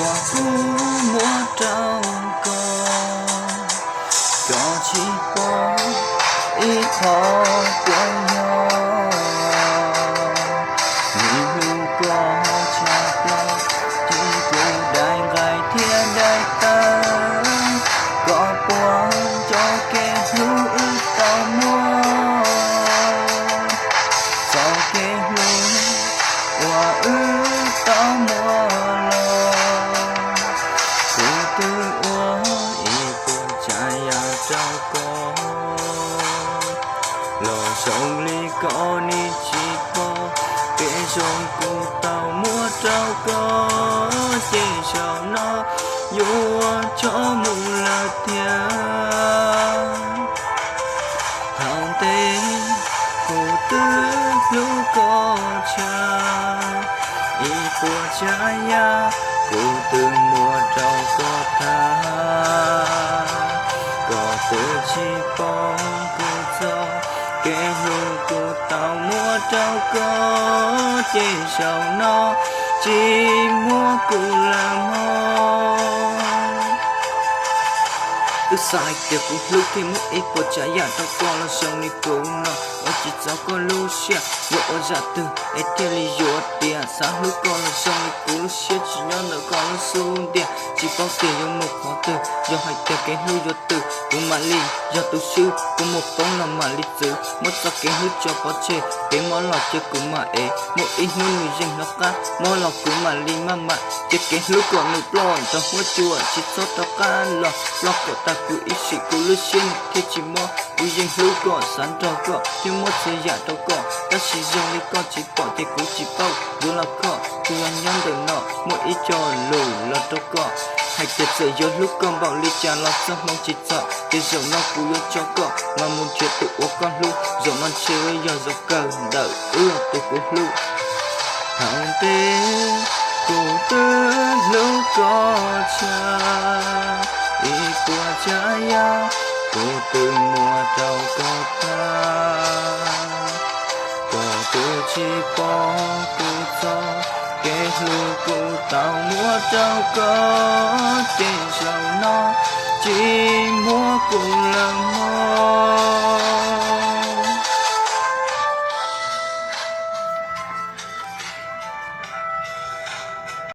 我古莫找个，高起波一口光耀，你路过桥标，地古đại gai thiên đại tăng, có buông cho kẻ hữu tao mua, cho kẻ hữu hoa tao mua lo, từ từ hoa ý của trái trao có, lo sông ly có ni chỉ có, kẻ sông của tao mua trao có, chỉ sao nó dù cho mù là thiên, thằng tê cô tư lu có cha, ý của cha ya cô tư mua trâu có tha, có tư chỉ bóng cô cho kẻ hư cô tao mua trâu có, chỉ sao nó chỉ mua cô làm hôn. Từ sai tiệc cũng lúc thì mỗi ít của trái nhà tao còn là sông đi cùng nó, ở chỉ cho con lưu xia, vợ ở giả từ, ấy theo lý do tiền, sáng lúc còn là sông đi cùng lưu xia chỉ nhớ nợ còn là xuống tiền, chỉ có tiền trong một khó từ, do hai tiệc cái lưu do từ, cùng mà lì, do tu sư, cùng một con là mà lì chữ, một sao cái lưu cho có chơi, cái món lọt chơi cùng mà ấy, một ít nuôi người dân nó cá, món lọt cùng mà lì mà, chơi cái lưu còn nụ lon, tao mua chùa chỉ cho tao cá lọt, lọt của ta cứ ít sĩ cứ lưu xin thế chỉ mua cứ dân lưu có sẵn trò có thì một thời gian đâu có ta sử dụng đi con chỉ bỏ thì cũng chỉ bao dù là có cứ ăn nhắm đời nọ mỗi ít cho lù là đâu có hay tiệt sự do lúc con bảo ly trà lọt xong mong chỉ sợ thì dầu nó cứ yêu cho có mà muốn chuyện tự ô con lưu dầu non chơi giờ dầu cờ đợi từ của lưu thằng tê cô tư lưu có cha ý của cha ya cô tư mua trâu có tha có tư chỉ có cô cho kẻ hư cô tao mua trâu có trên sầu nó chỉ mua cùng làm hoa.